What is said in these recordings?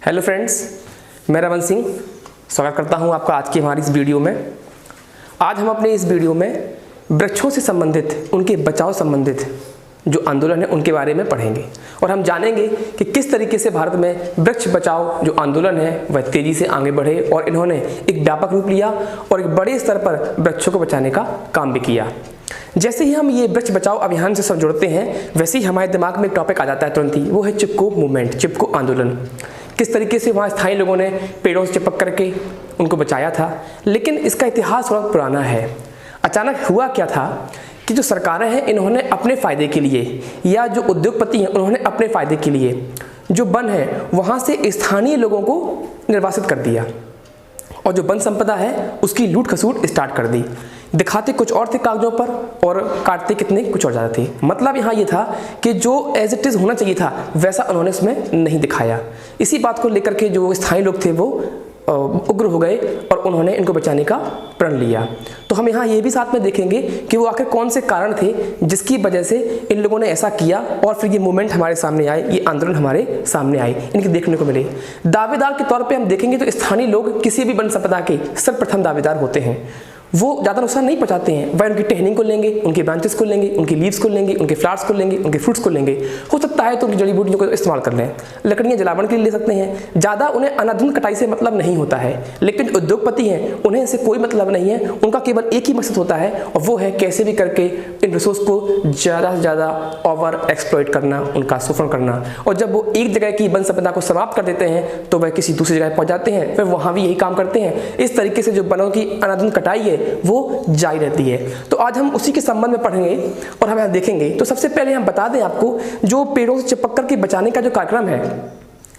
Hello friends, मैं रमन सिंह स्वागत करता हूं आपका आज की हमारी इस वीडियो में। आज हम अपने इस वीडियो में वृक्षों से संबंधित, उनके बचाव संबंधित जो आंदोलन है उनके बारे में पढ़ेंगे और हम जानेंगे कि किस तरीके से भारत में वृक्ष बचाओ जो आंदोलन है वह तेजी से आगे बढ़े और इन्होंने एक व्यापक रूप लिया और एक बड़े स्तर पर वृक्षों को बचाने का काम भी किया। जैसे ही हम ये वृक्ष बचाओ अभियान से सब जोड़ते हैं वैसे ही हमारे दिमाग में एक टॉपिक आ जाता है तुरंत ही, वो है चिपको मूवमेंट, चिपको आंदोलन। किस तरीके से वहाँ स्थायी लोगों ने पेड़ों से चिपक करके उनको बचाया था, लेकिन इसका इतिहास थोड़ा पुराना है। अचानक हुआ क्या था कि जो सरकारें हैं इन्होंने अपने फ़ायदे के लिए या जो उद्योगपति हैं उन्होंने अपने फ़ायदे के लिए जो वन है वहाँ से स्थानीय लोगों को निर्वासित कर दिया और जो वन संपदा है उसकी लूट खसूट स्टार्ट कर दी। दिखाते कुछ और थे कागजों पर और काटते कितने कुछ और ज़्यादा थे। मतलब यहाँ ये था कि जो एज इट इज़ होना चाहिए था वैसा उन्होंने उसमें नहीं दिखाया। इसी बात को लेकर के जो स्थानीय लोग थे वो उग्र हो गए और उन्होंने इनको बचाने का प्रण लिया। तो हम यहाँ ये भी साथ में देखेंगे कि वो आखिर कौन से कारण थे जिसकी वजह से इन लोगों ने ऐसा किया और फिर ये मूवमेंट हमारे सामने आए, ये आंदोलन हमारे सामने आए, इनके देखने को मिले। दावेदार के तौर पे हम देखेंगे तो स्थानीय लोग किसी भी वन संपदा के सर्वप्रथम दावेदार होते हैं। वो ज़्यादा नुकसान नहीं पहुंचाते हैं, वह उनकी टहनिंग को लेंगे, उनके ब्रांचेस को लेंगे, उनकी लीव्स को लेंगे, उनके फ्लावर्स को लेंगे, उनके फ्रूट्स को लेंगे। हो सकता है तो उनकी जड़ी बूटियों को इस्तेमाल कर लें, लकड़ियाँ जलावन के लिए ले सकते हैं। ज़्यादा उन्हें अनाधुनिक कटाई से मतलब नहीं होता है, लेकिन उद्योगपति हैं उन्हें इससे कोई मतलब नहीं है। उनका केवल एक ही मकसद होता है और वो है कैसे भी करके इन रिसोर्स को ज़्यादा से ज़्यादा ओवर एक्सप्लॉइट करना, उनका शोषण करना। और जब वो एक जगह की वन संपदा को समाप्त कर देते हैं तो वह किसी दूसरी जगह पहुँच जाते हैं, फिर वहाँ भी यही काम करते हैं। इस तरीके से जो वनों की अनाधुनिक कटाई है वो जारी रहती है। तो आज हम उसी के संबंध में पढ़ेंगे और हम यहाँ देखेंगे। तो सबसे पहले हम बता दें आपको, जो पेड़ों से चिपक कर के बचाने का जो कार्यक्रम है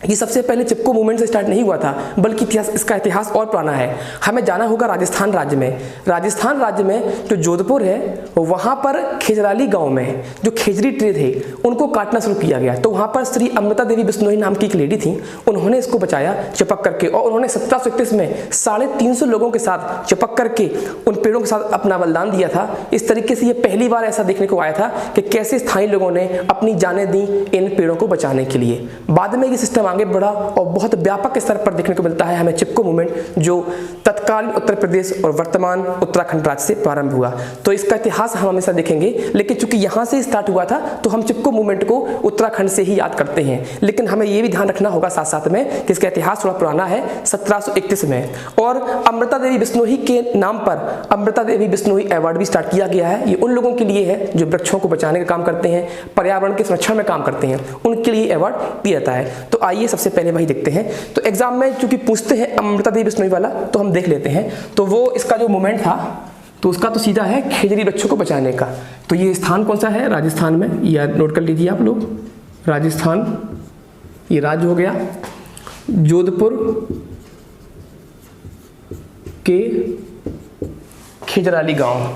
ये सबसे पहले चिपको मूवमेंट से स्टार्ट नहीं हुआ था, बल्कि इसका इतिहास और पुराना है। हमें जाना होगा राजस्थान राज्य में। राजस्थान राज्य में जो जोधपुर है वहाँ पर खेजराली गांव में जो खेजरी ट्री थे उनको काटना शुरू किया गया। तो वहाँ पर श्री अमृता देवी बिश्नोई नाम की एक लेडी थी, उन्होंने इसको बचाया चिपक करके और उन्होंने 1731 में 350 लोगों के साथ चिपक करके उन पेड़ों के साथ अपना बलिदान दिया था। इस तरीके से ये पहली बार ऐसा देखने को आया था कि कैसे स्थानीय लोगों ने अपनी जानें दी इन पेड़ों को बचाने के लिए। बाद में ये सिस्टम आगे बढ़ा और बहुत व्यापक स्तर पर देखने को मिलता है हमें चिपको मूवमेंट, जो तत्कालीन उत्तर प्रदेश और वर्तमान उत्तराखंड राज्य से प्रारंभ हुआ। तो इसका इतिहास हम हमेशा देखेंगे, लेकिन चूंकि यहाँ से स्टार्ट हुआ था तो हम चिपको मूवमेंट को उत्तराखंड से ही याद करते हैं। लेकिन हमें यह भी ध्यान रखना होगा साथ साथ में कि इसका इतिहास थोड़ा पुराना है, 1731 में। और अमृता देवी बिश्नोई के नाम पर अमृता देवी बिश्नोई अवार्ड भी स्टार्ट किया गया है। ये उन लोगों के लिए है जो वृक्षों को बचाने का काम करते हैं, पर्यावरण के संरक्षण में काम करते हैं, उनके लिए अवार्ड दिया जाता है। तो आइए सबसे पहले वही देखते हैं। तो एग्जाम में चूंकि पूछते हैं अमृता देवी बिश्नोई वाला तो हम देख लेते हैं। तो वो इसका जो मूवमेंट था तो उसका तो सीधा है खेजरी वृक्षों को बचाने का। तो ये स्थान कौन सा है? राजस्थान में, या नोट कर लीजिए आप लोग, राजस्थान ये राज्य हो गया। जोधपुर के खेजराली गांव,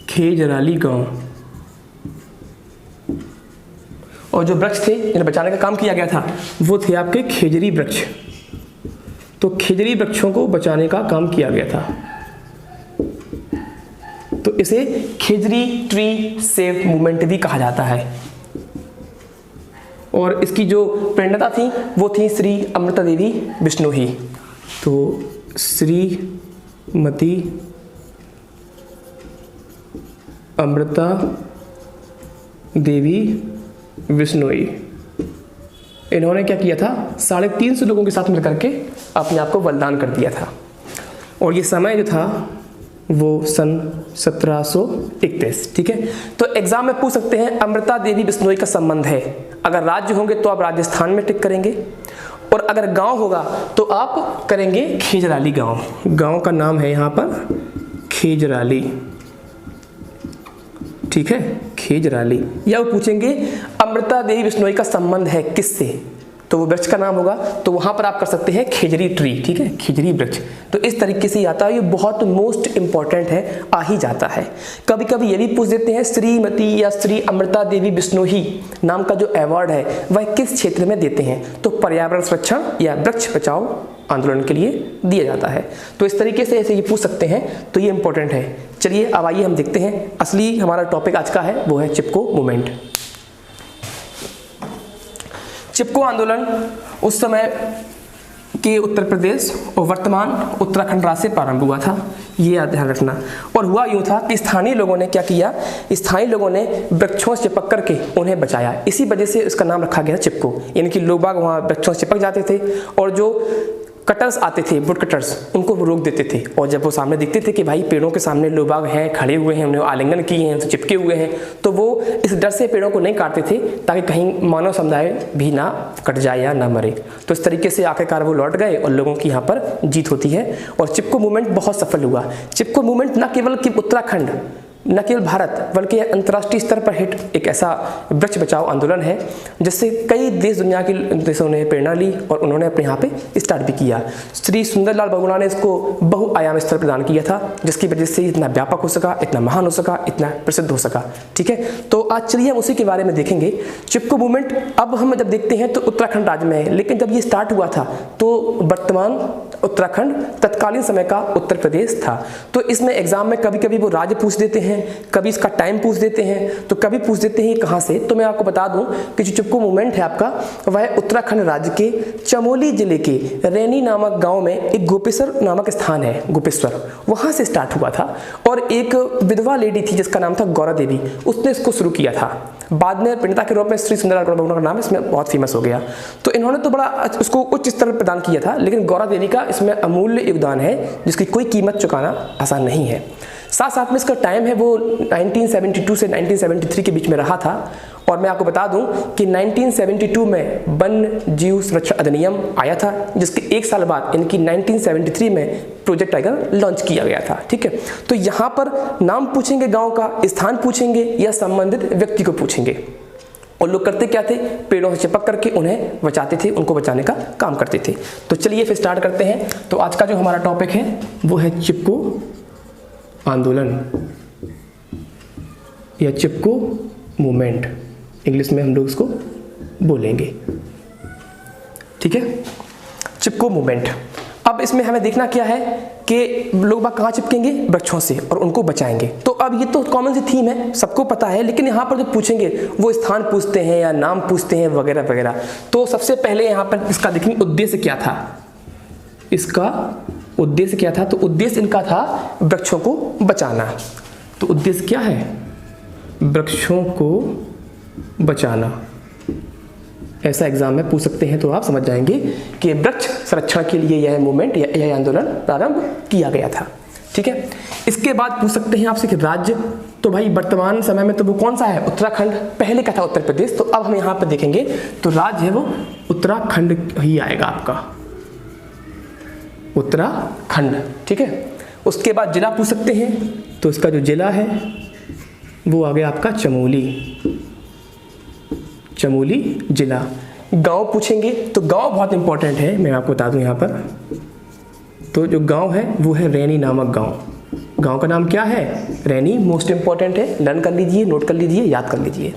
खेजराली गांव, और जो वृक्ष थे जिन्हें बचाने का काम किया गया था वो थे आपके खेजरी वृक्ष। तो खेजरी वृक्षों को बचाने का काम किया गया था, तो इसे खेजरी ट्री सेव मूवमेंट भी कहा जाता है। और इसकी जो प्रेरणा थी वो थी श्री अमृता देवी बिश्नोई। तो श्रीमती अमृता देवी बिश्नोई, इन्होंने क्या किया था, 350 लोगों के साथ मिलकर के अपने आप को बलिदान कर दिया था। और ये समय जो था वो सन 1731। ठीक है, तो एग्जाम में पूछ सकते हैं अमृता देवी बिश्नोई का संबंध है। अगर राज्य होंगे तो आप राजस्थान में टिक करेंगे, और अगर गांव होगा तो आप करेंगे खेजराली गांव। गांव का नाम है यहाँ पर खेजराली। ठीक है, खेजराली। या वो पूछेंगे अमृता देवी बिश्नोई का संबंध है किससे, तो वो वृक्ष का नाम होगा, तो वहां पर आप कर सकते हैं खेजरी ट्री। ठीक है, खेजरी वृक्ष। तो इस तरीके से आता है, ये बहुत मोस्ट इंपॉर्टेंट है, आ ही जाता है। कभी कभी ये भी पूछ देते हैं श्रीमती या श्री अमृता देवी बिश्नोई नाम का जो अवार्ड है वह किस क्षेत्र में देते हैं, तो पर्यावरण संरक्षण या वृक्ष बचाओ आंदोलन के लिए दिया जाता है। तो इस तरीके से ऐसे ये पूछ सकते हैं, तो ये इंपॉर्टेंट है। चलिए अब आइए हम देखते हैं, असली हमारा टॉपिक आज का है वो है चिपको मूवमेंट। चिपको आंदोलन उस समय के उत्तर प्रदेश और वर्तमान उत्तराखंड राज्य से प्रारंभ हुआ था, ये याद ध्यान रखना। और हुआ यूँ था कि स्थानीय लोगों ने क्या किया, स्थानीय लोगों ने वृक्षों से चिपक करके उन्हें बचाया, इसी वजह से उसका नाम रखा गया चिपको। यानी कि लोग बाग वहाँ वृक्षों से चिपक जाते थे और जो कटर्स आते थे, वुड कटर्स, उनको वो रोक देते थे। और जब वो सामने दिखते थे कि भाई पेड़ों के सामने लोग बाग हैं, खड़े हुए हैं, उन्हें आलिंगन किए हैं, तो चिपके हुए हैं, तो वो इस डर से पेड़ों को नहीं काटते थे ताकि कहीं मानव समुदाय भी ना कट जाए या ना मरे। तो इस तरीके से आखिरकार वो लौट गए और लोगों की यहाँ पर जीत होती है और चिपको मूवमेंट बहुत सफल हुआ। चिपको मूवमेंट न केवल कि उत्तराखंड, न केवल भारत, बल्कि अंतर्राष्ट्रीय स्तर पर हिट एक ऐसा वृक्ष बचाओ आंदोलन है जिससे कई देश, दुनिया के देशों ने प्रेरणा ली और उन्होंने अपने यहाँ पे स्टार्ट भी किया। श्री सुंदरलाल बहुगुणा ने इसको बहुआयाम स्तर प्रदान किया था, जिसकी वजह से इतना व्यापक हो सका, इतना महान हो सका, इतना प्रसिद्ध हो सका। ठीक है, तो आज चलिए हम उसी के बारे में देखेंगे। चिपको मूवमेंट अब हम जब देखते हैं तो उत्तराखंड राज्य में है, लेकिन जब ये स्टार्ट हुआ था तो वर्तमान उत्तराखंड तत्कालीन समय का उत्तर प्रदेश था। तो इसमें एग्जाम में कभी कभी वो राज्य पूछ देते हैं, कभी इसका टाइम पूछ देते हैं, तो कभी पूछ देते हैं कहाँ से। तो मैं आपको बता दूं कि जो चिपको मूवमेंट है आपका, वह उत्तराखंड राज्य के चमोली जिले के रैनी नामक गांव में एक गोपेश्वर नामक स्थान है, गोपेश्वर, वहां से स्टार्ट हुआ था। और एक विधवा लेडी थी जिसका नाम था गौरा देवी, उसने इसको शुरू किया था। बाद में प्रणेता के रूप में श्री सुंदरलाल बहुगुणा का नाम इसमें बहुत फेमस हो गया। तो इन्होंने तो बड़ा उसको उच्च स्तर प्रदान किया था, लेकिन गौरा देवी का इसमें अमूल्य योगदान है जिसकी कोई कीमत चुकाना आसान नहीं है। साथ साथ में इसका टाइम है वो 1972 से 1973 के बीच में रहा था। और मैं आपको बता दूं कि 1972 में वन जीव संरक्षण अधिनियम आया था, जिसके एक साल बाद यानी कि 1973 में प्रोजेक्ट टाइगर लॉन्च किया गया था। ठीक है, तो यहाँ पर नाम पूछेंगे गांव का, स्थान पूछेंगे या संबंधित व्यक्ति को पूछेंगे। और लोग करते क्या थे, पेड़ों से चिपक करके उन्हें बचाते थे, उनको बचाने का काम करते थे। तो चलिए फिर स्टार्ट करते हैं। तो आज का जो हमारा टॉपिक है वो है चिपको आंदोलन या चिपको मूवमेंट, इंग्लिश में हम लोग इसको बोलेंगे। ठीक है, चिपको मूवमेंट। अब इसमें हमें देखना क्या है कि लोग बाग कहाँ चिपकेंगे, वृक्षों से, और उनको बचाएंगे। तो अब ये तो कॉमन सी थीम है, सबको पता है, लेकिन यहाँ पर जो पूछेंगे वो स्थान पूछते हैं या नाम पूछते हैं वगैरह वगैरह। तो सबसे पहले यहाँ पर इसका देखेंगे उद्देश्य क्या था, इसका उद्देश्य क्या था। तो उद्देश्य इनका था वृक्षों को बचाना। तो उद्देश्य क्या है, वृक्षों को बचाना। ऐसा एग्जाम में पूछ सकते हैं, तो आप समझ जाएंगे कि वृक्ष संरक्षण के लिए यह मूवमेंट, यह आंदोलन प्रारंभ किया गया था। ठीक है, इसके बाद पूछ सकते हैं आपसे कि राज्य, तो भाई वर्तमान समय में तो वो कौन सा है, उत्तराखंड, पहले का था उत्तर प्रदेश। तो अब हम यहाँ पर देखेंगे तो राज्य है वो उत्तराखंड ही आएगा आपका, उत्तराखंड। ठीक है, उसके बाद जिला पूछ सकते हैं, तो इसका जो जिला है वो आ गया आपका चमोली, चमोली जिला। गांव पूछेंगे तो गांव बहुत इंपॉर्टेंट है, मैं आपको बता दूं यहाँ पर। तो जो गांव है वो है रैनी नामक गांव। गांव का नाम क्या है, रैनी, मोस्ट इंपॉर्टेंट है, लर्न कर लीजिए, नोट कर लीजिए, याद कर लीजिए।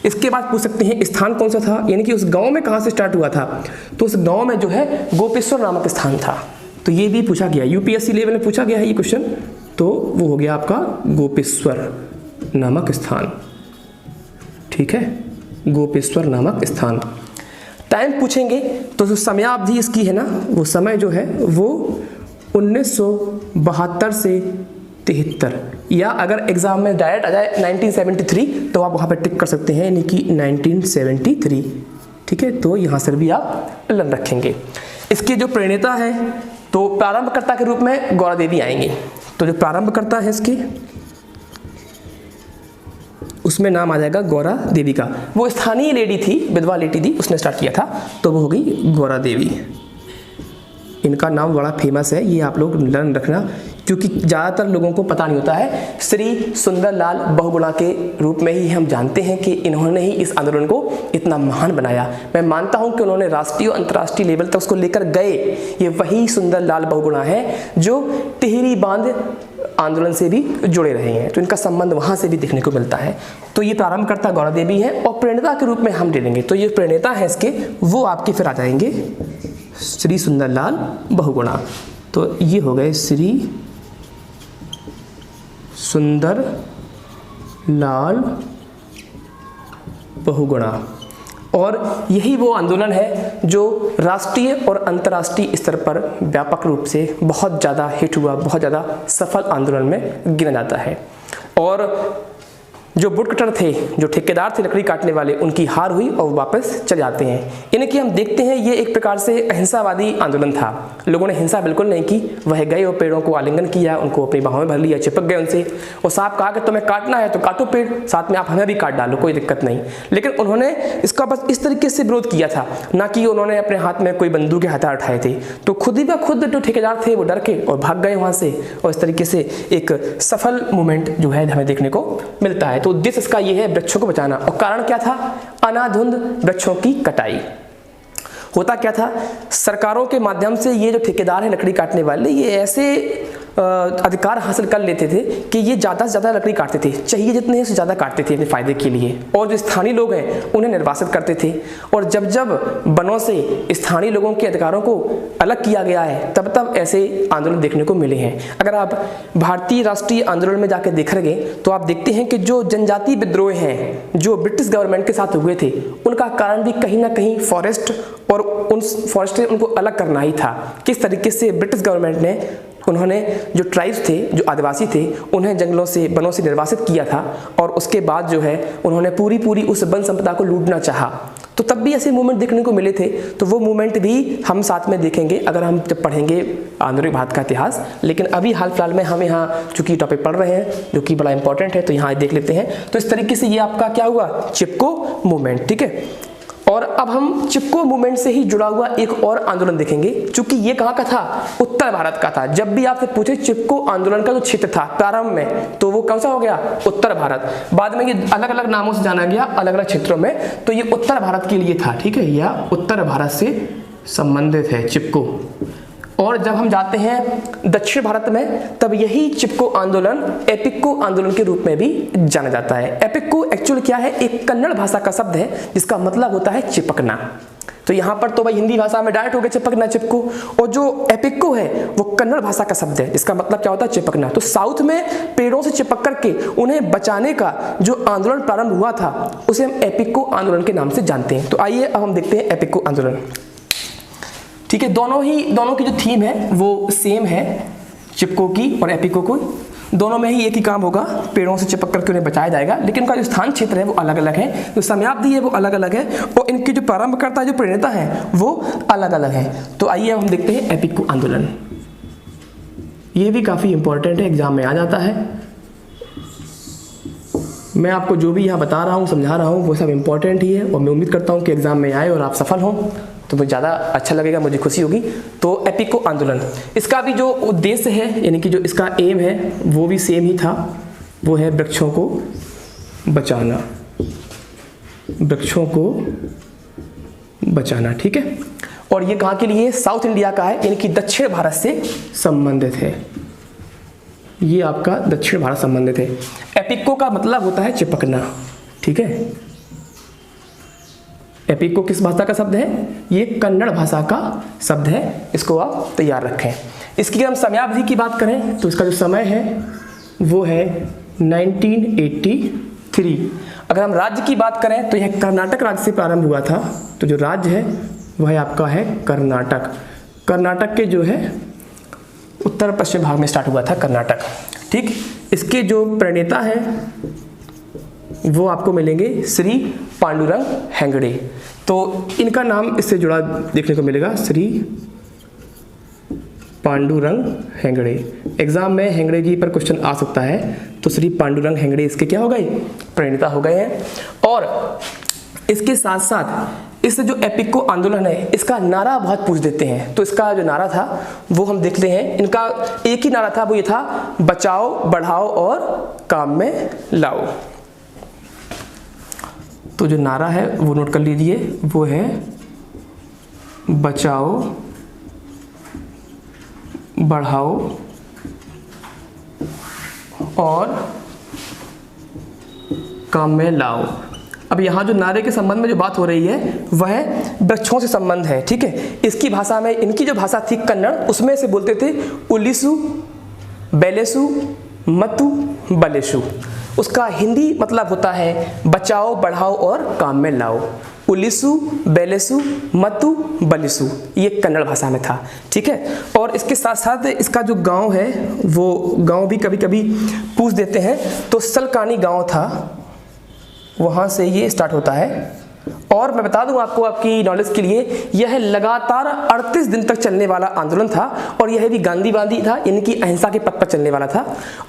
इसके बाद पूछ सकते हैं स्थान कौन सा था, यानी कि उस गांव में कहाँ से स्टार्ट हुआ था। तो उस गांव में जो है गोपेश्वर नामक स्थान था। तो ये भी पूछा गया, यूपीएससी लेवल में पूछा गया है ये क्वेश्चन। तो वो हो गया आपका गोपेश्वर नामक स्थान। ठीक है, गोपेश्वर नामक स्थान। टाइम पूछेंगे तो जो समयावधि इसकी है ना, वो समय जो है वो 1972 से 73, या अगर एग्जाम में डायरेक्ट आ जाए 1973 तो आप वहाँ पर टिक कर सकते हैं, यानी कि 1973। ठीक है, तो यहाँ से भी आप लर्न रखेंगे। इसके जो प्रणेता है तो प्रारंभकर्ता के रूप में गौरा देवी आएंगे। तो जो प्रारंभकर्ता है इसके, उसमें नाम आ जाएगा गौरा देवी का। वो स्थानीय लेडी थी, विधवा लेडी थी, उसने स्टार्ट किया था, तो वो हो गई गौरा देवी। इनका नाम बड़ा फेमस है, ये आप लोग लर्न रखना, क्योंकि ज़्यादातर लोगों को पता नहीं होता है। श्री सुंदरलाल बहुगुणा के रूप में ही हम जानते हैं कि इन्होंने ही इस आंदोलन को इतना महान बनाया। मैं मानता हूं कि उन्होंने राष्ट्रीय और अंतर्राष्ट्रीय लेवल तक उसको लेकर गए। ये वही सुंदरलाल बहुगुणा है जो टिहरी बांध आंदोलन से भी जुड़े रहे हैं, तो इनका संबंध वहाँ से भी देखने को मिलता है। तो ये प्रारंभकर्ता गौरा देवी है, और प्रणेता के रूप में हम ले लेंगे तो ये प्रणेता है इसके, वो आपके फिर आ जाएंगे श्री सुंदरलाल बहुगुणा। तो ये हो गए श्री सुंदर लाल बहुगुणा। और यही वो आंदोलन है जो राष्ट्रीय और अंतर्राष्ट्रीय स्तर पर व्यापक रूप से बहुत ज़्यादा हिट हुआ, बहुत ज़्यादा सफल आंदोलन में गिना जाता है। और जो वुडकटर थे, जो ठेकेदार थे लकड़ी काटने वाले, उनकी हार हुई और वापस चले जाते हैं। यानी कि हम देखते हैं ये एक प्रकार से अहिंसावादी आंदोलन था। लोगों ने हिंसा बिल्कुल नहीं की, वह गए और पेड़ों को आलिंगन किया, उनको अपनी बाहों में भर लिया, चिपक गए उनसे और साहब कहा कि तुम्हें काटना है तो काटो पेड़, साथ में आप हमें भी काट डालो, कोई दिक्कत नहीं। लेकिन उन्होंने इसका बस इस तरीके से विरोध किया था, ना कि उन्होंने अपने हाथ में कोई बंदूक या हथियार उठाए थे। तो खुद ही व खुद जो ठेकेदार थे वो डर के और भाग गए वहाँ से, और इस तरीके से एक सफल मूवमेंट जो है हमें देखने को मिलता है। तो उद्देश्य इसका ये है वृक्षों को बचाना। और कारण क्या था? अनाधुंध वृक्षों की कटाई। होता क्या था, सरकारों के माध्यम से ये जो ठेकेदार हैं लकड़ी काटने वाले, ये ऐसे अधिकार हासिल कर लेते थे कि ये ज़्यादा से ज़्यादा लकड़ी काटते थे, चाहिए जितने हैं उससे ज़्यादा काटते थे अपने फ़ायदे के लिए। और जो स्थानीय लोग हैं उन्हें निर्वासित करते थे। और जब जब वनों से स्थानीय लोगों के अधिकारों को अलग किया गया है, तब तब ऐसे आंदोलन देखने को मिले हैं। अगर आप भारतीय राष्ट्रीय आंदोलन में जाकर देखेंगे तो आप देखते हैं कि जो जनजातीय विद्रोह हैं जो ब्रिटिश गवर्नमेंट के साथ हुए थे, उनका कारण भी कहीं ना कहीं फॉरेस्ट और उन फॉरेस्ट से उनको अलग करना ही था। किस तरीके से ब्रिटिश गवर्नमेंट ने उन्होंने जो ट्राइब्स थे, जो आदिवासी थे, उन्हें जंगलों से, वनों से निर्वासित किया था, और उसके बाद जो है उन्होंने पूरी उस वन संपदा को लूटना चाहा। तो तब भी ऐसे मूवमेंट देखने को मिले थे। तो वो मूवमेंट भी हम साथ में देखेंगे अगर हम जब पढ़ेंगे आधुनिक भारत का इतिहास। लेकिन अभी हाल फिलहाल में हम यहाँ चूंकि टॉपिक पढ़ रहे हैं जो कि बड़ा इंपॉर्टेंट है, तो यहाँ देख लेते हैं। तो इस तरीके से ये आपका क्या हुआ, चिपको मूवमेंट, ठीक है। और अब हम चिपको मूवमेंट से ही जुड़ा हुआ एक और आंदोलन देखेंगे, क्योंकि ये कहाँ का था, उत्तर भारत का था। जब भी आपसे पूछे चिपको आंदोलन का जो क्षेत्र था प्रारंभ में, तो वो कौन सा हो गया, उत्तर भारत। बाद में ये अलग अलग नामों से जाना गया अलग अलग क्षेत्रों में, तो ये उत्तर भारत के लिए था, ठीक है, या उत्तर भारत से संबंधित है चिपको। और जब हम जाते हैं दक्षिण भारत में, तब यही चिपको आंदोलन एपिक्को आंदोलन के रूप में भी जाना जाता है। एपिक्को एक्चुअल क्या है, एक कन्नड़ भाषा का शब्द है जिसका मतलब होता है चिपकना। तो यहाँ पर तो भाई हिंदी भाषा में डायरेक्ट हो गया चिपकना, चिपको। और जो एपिक्को है वो कन्नड़ भाषा का शब्द है जिसका मतलब क्या होता है, चिपकना। तो साउथ में पेड़ों से चिपक करके उन्हें बचाने का जो आंदोलन प्रारंभ हुआ था, उसे हम एपिक्को आंदोलन के नाम से जानते हैं। तो आइए अब हम देखते हैं एपिक्को आंदोलन, ठीक है। दोनों की जो थीम है वो सेम है, चिपको की और एपिक्को को। दोनों में ही एक ही काम होगा, पेड़ों से चिपक करके उन्हें बचाया जाएगा, लेकिन उनका जो स्थान क्षेत्र है वो अलग अलग है, जो समयावधि है वो अलग अलग है, और इनकी जो प्रारंभकर्ता जो प्रणेता है वो अलग अलग है। तो आइए हम देखते हैं एपिक्को आंदोलन। ये भी काफ़ी इंपॉर्टेंट है, एग्जाम में आ जाता है। मैं आपको जो भी यहाँ बता रहा हूँ, समझा रहा हूँ, वो सब इंपॉर्टेंट ही है, और मैं उम्मीद करता हूँ कि एग्जाम में आए और आप सफल हों, तो मुझे ज़्यादा अच्छा लगेगा, मुझे खुशी होगी। तो एपिक्को आंदोलन, इसका भी जो उद्देश्य है, यानी कि जो इसका एम है वो भी सेम ही था, वो है वृक्षों को बचाना, वृक्षों को बचाना, ठीक है। और ये कहाँ के लिए, साउथ इंडिया का है, यानी कि दक्षिण भारत से संबंधित है। ये आपका दक्षिण भारत संबंधित है। एपिक्को का मतलब होता है चिपकना, ठीक है। एपिक्को किस भाषा का शब्द है, ये कन्नड़ भाषा का शब्द है, इसको आप तैयार रखें। इसकी हम समयावधि की बात करें तो इसका जो समय है वो है 1983। अगर हम राज्य की बात करें तो यह कर्नाटक राज्य से प्रारंभ हुआ था। तो जो राज्य है वह आपका है कर्नाटक। कर्नाटक के जो है उत्तर पश्चिम भाग में स्टार्ट हुआ था कर्नाटक, ठीक। इसके जो प्रणेता हैं वो आपको मिलेंगे श्री पांडुरंग हेगड़े। तो इनका नाम इससे जुड़ा देखने को मिलेगा, श्री पांडुरंग हेगड़े। एग्जाम में हेगड़े जी पर क्वेश्चन आ सकता है, तो श्री पांडुरंग हेगड़े इसके क्या हो गए, प्रणेता हो गए हैं। और इसके साथ साथ इस जो एपिक्को आंदोलन है इसका नारा बहुत पूछ देते हैं। तो इसका जो नारा था वो हम देखते हैं। इनका एक ही नारा था, वो ये था, बचाओ, बढ़ाओ और काम में लाओ। तो जो नारा है वो नोट कर लीजिए, वो है बचाओ, बढ़ाओ और काम में लाओ। अब यहाँ जो नारे के संबंध में जो बात हो रही है वह वृक्षों से संबंध है, ठीक है। इसकी भाषा में, इनकी जो भाषा थी कन्नड़, उसमें से बोलते थे उलिसु, बेलेसु, मतु, बलेसु। उसका हिंदी मतलब होता है बचाओ, बढ़ाओ और काम में लाओ। उलिसु, बेलेसु, मतु, बलिसु, ये कन्नड़ भाषा में था। ठीक है, और इसके साथ साथ इसका जो गांव है वो गांव भी कभी कभी पूछ देते हैं, तो सलकानी गांव था, वहां से ये स्टार्ट होता है। और मैं बता दूं आपको, आपकी नॉलेज के लिए, यह लगातार 38 दिन तक चलने वाला आंदोलन था और यह भी गांधीवादी था, यानी कि अहिंसा के पथ पर चलने वाला था।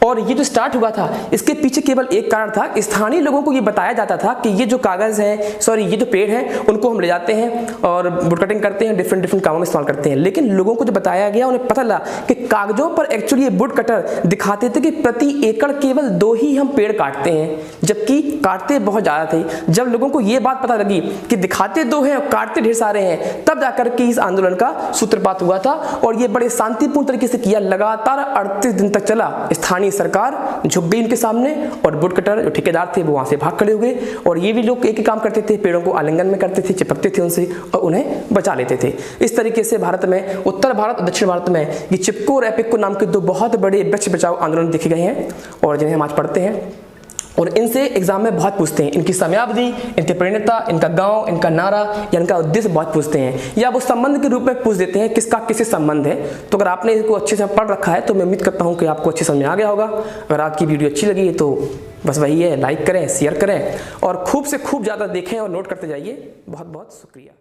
और ये जो स्टार्ट हुआ था, इसके पीछे केवल एक कारण था, स्थानीय लोगों को ये बताया जाता था कि ये जो कागज है, सॉरी ये जो पेड़ है, उनको हम ले जाते हैं और वुड कटिंग करते हैं, डिफरेंट कामों में इस्तेमाल करते हैं। लेकिन लोगों को जो बताया गया, उन्हें पता लगा कि कागजों पर एक्चुअली ये वुड कटर दिखाते थे कि प्रति एकड़ केवल 2 ही हम पेड़ काटते हैं, जबकि काटते बहुत ज्यादा थे। जब लोगों को ये बात पता लगी कि दिखाते 2 हैं और काटते ढेर सारे हैं, तब जाकर के इस आंदोलन का सूत्रपात हुआ था। और ये बड़े शांतिपूर्ण तरीके से किया, लगातार 38 दिन तक चला। स्थानीय सरकार झुक गई उनके सामने और वुड कटर जो ठेकेदार थे वो वहां से भाग खड़े हुए। और ये भी लोग एक ही काम करते थे, पेड़ों को आलिंगन में करते थे, चिपकते थे उनसे और उन्हें बचा लेते थे। इस तरीके से भारत में, उत्तर भारत और दक्षिण भारत में, ये चिपको और एपिको नाम के 2 बहुत बड़े वृक्ष बचाओ आंदोलन देखे गए हैं और जिन्हें हम आज पढ़ते हैं। और इनसे एग्जाम में बहुत पूछते हैं, इनकी समयावधि, इनके प्रणेता, इनका गांव, इनका नारा या इनका उद्देश्य बहुत पूछते हैं, या वो संबंध के रूप में पूछ देते हैं, किसका किससे संबंध है। तो अगर आपने इसको अच्छे से पढ़ रखा है तो मैं उम्मीद करता हूं कि आपको अच्छे समझ में आ गया होगा। अगर आपकी वीडियो अच्छी लगी है तो बस वही है, लाइक करें, शेयर करें और खूब से खूब ज़्यादा देखें और नोट करते जाइए। बहुत बहुत शुक्रिया।